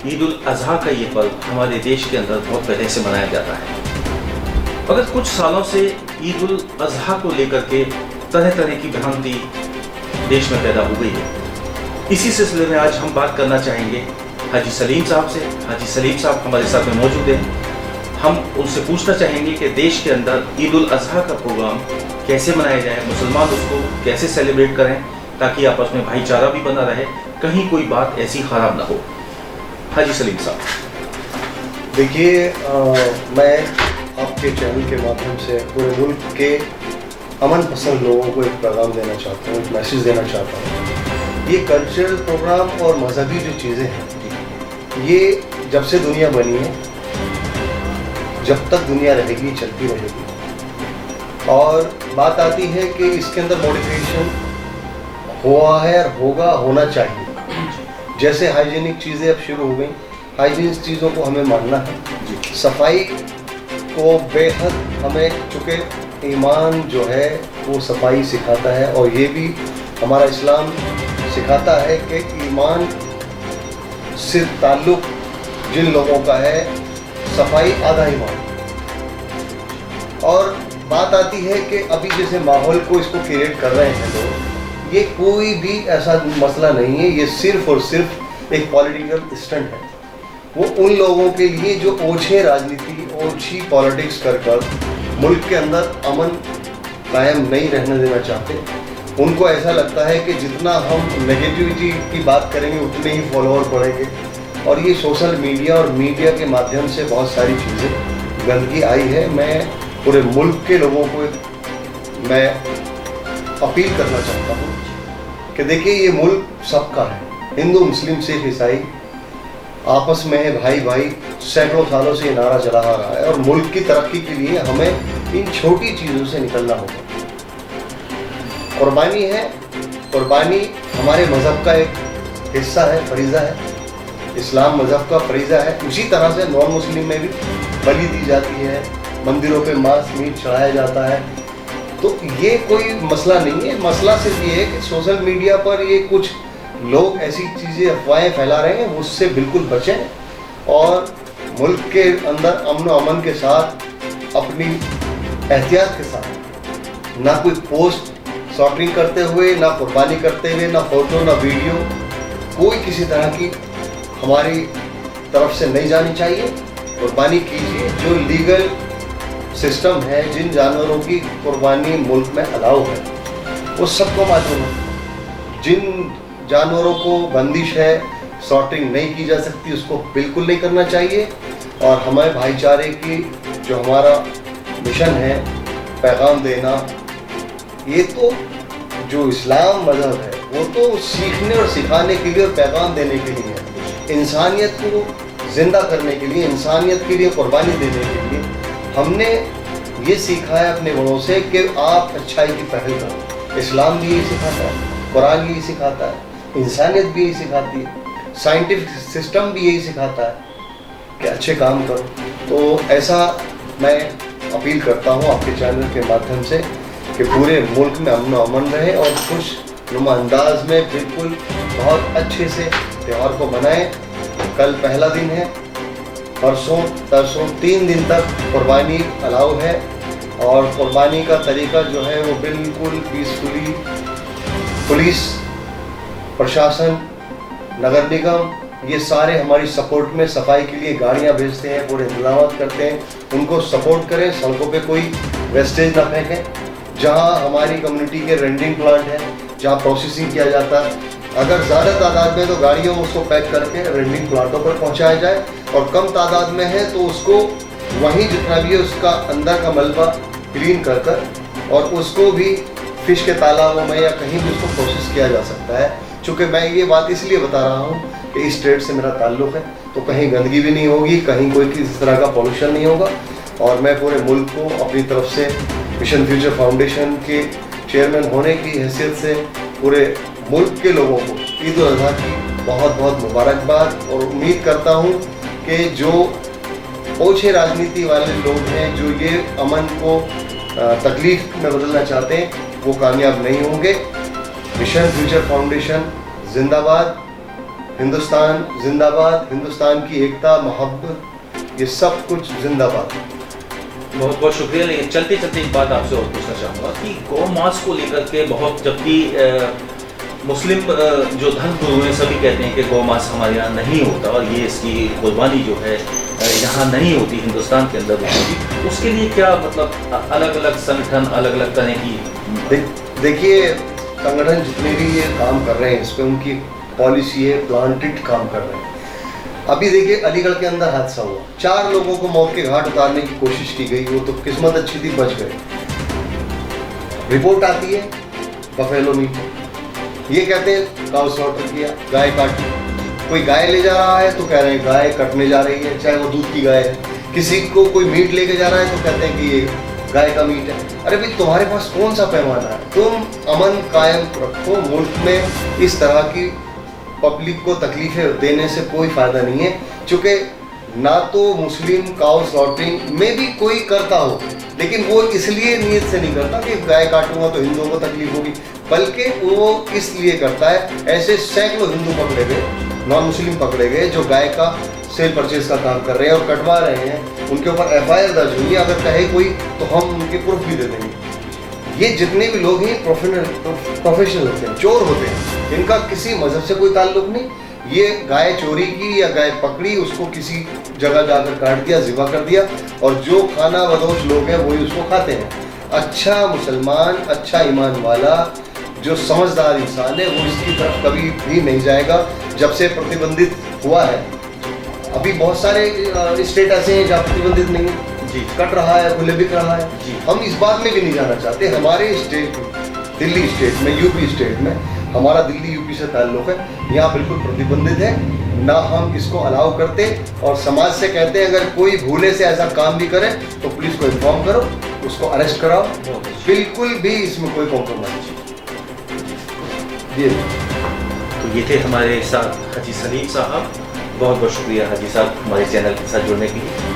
ईद उल अज़हा का ये पर्व हमारे देश के अंदर बहुत पहले से मनाया जाता है, मगर कुछ सालों से ईद उल अज़हा को लेकर के तरह तरह की भ्रांति देश में पैदा हो गई है। इसी सिलसिले में आज हम बात करना चाहेंगे हाजी सलीम साहब से। हाजी सलीम साहब हमारे साथ में मौजूद हैं। हम उनसे पूछना चाहेंगे कि देश के अंदर ईद उल अज़हा का प्रोग्राम कैसे मनाया जाए, मुसलमान उसको कैसे सेलिब्रेट करें ताकि आपस में भाईचारा भी बना रहे, कहीं कोई बात ऐसी ख़राब ना हो। हाजी सलीम साहब। देखिए, मैं आपके चैनल के माध्यम से पूरे मुल्क के अमन पसंद लोगों को एक पैगाम देना चाहता हूँ, एक मैसेज देना चाहता हूँ। ये कल्चरल प्रोग्राम और मजहबी जो चीज़ें हैं, ये जब से दुनिया बनी है, जब तक दुनिया रहेगी चलती रहेगी। और बात आती है कि इसके अंदर मॉडिफिकेशन हुआ है और होगा, होना चाहिए। जैसे हाइजीनिक चीज़ें अब शुरू हो गई, हाइजीनिक चीज़ों को हमें मानना है। सफाई को बेहद हमें, चूँकि ईमान जो है वो सफाई सिखाता है, और ये भी हमारा इस्लाम सिखाता है कि ईमान से ताल्लुक़ जिन लोगों का है, सफाई आधा ईमान। और बात आती है कि अभी जैसे माहौल को इसको क्रिएट कर रहे हैं लोग, ये कोई भी ऐसा मसला नहीं है, ये सिर्फ़ और सिर्फ एक पॉलिटिकल स्टंट है। वो उन लोगों के लिए जो ओछे राजनीति, ओछी पॉलिटिक्स कर मुल्क के अंदर अमन कायम नहीं रहने देना चाहते। उनको ऐसा लगता है कि जितना हम नेगेटिविटी की बात करेंगे उतने ही फॉलोअर बढ़ेंगे। और ये सोशल मीडिया और मीडिया के माध्यम से बहुत सारी चीज़ें गंदगी आई है। मैं पूरे मुल्क के लोगों को मैं अपील करना चाहता हूँ कि देखिए, ये मुल्क सबका है, हिंदू मुस्लिम सिख ईसाई आपस में है, भाई भाई। सैकड़ों सालों से ये नारा चला आ रहा है, और मुल्क की तरक्की के लिए हमें इन छोटी चीज़ों से निकलना होगा। कुर्बानी है, कुर्बानी हमारे मज़हब का एक हिस्सा है, फरीज़ा है। इस्लाम मज़हब का फरीज़ा है। उसी तरह से नॉन मुस्लिम में भी बलि दी जाती है, मंदिरों पे मांस मीट चढ़ाया जाता है। तो ये कोई मसला नहीं है। मसला सिर्फ ये है कि सोशल मीडिया पर ये कुछ लोग ऐसी चीज़ें, अफवाहें फैला रहे हैं, उससे बिल्कुल बचें और मुल्क के अंदर अमन व अमन के साथ, अपनी एहतियात के साथ, ना कोई पोस्ट शॉर्टिंग करते हुए, ना कुर्बानी करते हुए, ना फ़ोटो, ना वीडियो, कोई किसी तरह की हमारी तरफ से नहीं जानी चाहिए। कुर्बानी कीजिए। जो लीगल सिस्टम है, जिन जानवरों की कुर्बानी मुल्क में अलाउ है, वो सबको मालूम है। जिन जानवरों को बंदिश है, शॉर्टिंग नहीं की जा सकती, उसको बिल्कुल नहीं करना चाहिए। और हमें भाईचारे की जो हमारा मिशन है, पैगाम देना, ये तो जो इस्लाम मज़हब है वो तो सीखने और सिखाने के लिए और पैगाम देने के लिए है। इंसानियत को ज़िंदा करने के लिए, इंसानियत के लिए कुर्बानी देने के लिए हमने ये सीखा है अपने बड़ों से कि आप अच्छाई की पहल करो। इस्लाम भी यही सिखाता है, कुरान भी यही सिखाता है, इंसानियत भी यही सिखाती है, साइंटिफिक सिस्टम भी यही सिखाता है कि अच्छे काम करो। तो ऐसा मैं अपील करता हूँ आपके चैनल के माध्यम से कि पूरे मुल्क में अमन अमन रहे और खुशनुमा अंदाज में बिल्कुल बहुत अच्छे से त्यौहार को मनाएं। कल पहला दिन है, परसों तरसों 3 दिन तक कुर्बानी अलाउ है, और कुर्बानी का तरीका जो है वो बिल्कुल पीसफुली, पुलिस प्रशासन, नगर निगम, ये सारे हमारी सपोर्ट में सफाई के लिए गाड़ियां भेजते हैं, पूरे इंतजाम करते हैं। उनको सपोर्ट करें, सड़कों पे कोई वेस्टेज ना फेंकें। जहां हमारी कम्युनिटी के रेंडिंग प्लांट है, जहां प्रोसेसिंग किया जाता है, अगर ज़्यादा तादाद में तो गाड़ियों में उसको पैक करके रेंडिंग प्लांटों पर पहुंचाया जाए, और कम तादाद में है तो उसको वहीं जितना भी है उसका अंदर का मलबा क्लीन कर और उसको भी फिश के तालाबों में या कहीं भी उसको प्रोसेस किया जा सकता है। चूँकि मैं ये बात इसलिए बता रहा हूँ कि इस स्टेट से मेरा ताल्लुक़ है, तो कहीं गंदगी भी नहीं होगी, कहीं कोई किसी तरह का पॉल्यूशन नहीं होगा। और मैं पूरे मुल्क को अपनी तरफ से मिशन फ्यूचर फाउंडेशन के चेयरमैन होने की हैसियत से पूरे मुल्क के लोगों को ईद उल अज़हा की बहुत बहुत मुबारकबाद। और उम्मीद करता हूँ कि जो ओछे राजनीति वाले लोग हैं, जो ये अमन को तकलीफ में बदलना चाहते हैं, वो कामयाब नहीं होंगे। मिशन फ्यूचर फाउंडेशन जिंदाबाद। हिंदुस्तान जिंदाबाद, हिंदुस्तान की एकता, मोहब्बत, ये सब कुछ जिंदाबाद। बहुत बहुत शुक्रिया। लेकिन चलते चलते एक बात आपसे और पूछना चाहूँगा कि गौ मांस को लेकर के बहुत, जबकि मुस्लिम जो धर्म गुरु हैं सभी कहते हैं कि गौ मांस हमारे यहाँ नहीं होता और ये इसकी कुर्बानी जो है यहाँ नहीं होती, हिंदुस्तान के अंदर होती, उसके लिए क्या मतलब अलग अलग संगठन अलग अलग तरह की देखिए संगठन जितने भी ये काम कर रहे हैं इस पर उनकी पॉलिसी है, प्लांटेड काम कर रहे हैं। अभी देखिए अलीगढ़ के अंदर हादसा हुआ, 4 लोगों को मौत के घाट उतारने की कोशिश की गई, वो तो किस्मत अच्छी थी बच गए। रिपोर्ट आती है बफेलो मीट, ये कहते हैं काउ स्लॉटर किया, गाय काटी। कोई गाय ले जा रहा है तो कह रहे हैं गाय कटने जा रही है, चाहे वो दूध की गाय है। किसी को कोई मीट लेके जा रहा है तो कहते हैं कि ये गाय का मीट है। अरे भाई तुम्हारे पास कौन सा पैमाना है? तुम अमन कायम रखो मुल्क में। इस तरह की पब्लिक को तकलीफें देने से कोई फायदा नहीं है, क्योंकि ना तो मुस्लिम काउ स्लॉटरिंग में भी कोई करता हो, लेकिन वो इसलिए नीयत से नहीं करता कि गाय काटूंगा तो हिंदुओं को तकलीफ होगी, बल्कि वो इसलिए करता है। ऐसे सैकड़ों हिंदू पकड़े गए, नॉन मुस्लिम पकड़े गए जो गाय का सेल परचेज का काम कर रहे हैं और कटवा रहे हैं, उनके ऊपर FIR दर्ज हुई है। अगर कहे कोई तो हम उनके प्रूफ भी दे देंगे। ये जितने भी लोग हैं प्रोफेशनल होते हैं, चोर होते हैं, इनका किसी मजहब से कोई ताल्लुक नहीं। ये गाय चोरी की या गाय पकड़ी, उसको किसी जगह जाकर काट दिया, ज़िबा कर दिया, और जो खाना बदोश लोग हैं वही उसको खाते हैं। अच्छा मुसलमान, अच्छा ईमान वाला, जो समझदार इंसान है, वो इसकी तरफ कभी भी नहीं जाएगा। जब से प्रतिबंधित हुआ है, अभी बहुत सारे स्टेट ऐसे हैं जहाँ प्रतिबंधित नहीं है, जी कट रहा है, खुले बिक रहा है जी। हम इस बात में भी नहीं जाना चाहते। हमारे स्टेट दिल्ली स्टेट में, यूपी स्टेट में, हमारा दिल्ली यूपी से ताल्लुक है, यहाँ बिल्कुल प्रतिबंधित है, ना हम इसको अलाउ करते। और समाज से कहते हैं अगर कोई भूले से ऐसा काम भी करे तो पुलिस को इन्फॉर्म करो, उसको अरेस्ट कराओ, बिल्कुल भी इसमें कोई कॉम्प्रोमाइज नहीं। तो ये थे हमारे साथ हाजी सलीम साहब। बहुत बहुत शुक्रिया हाजी साहब हमारे चैनल के साथ जुड़ने के लिए।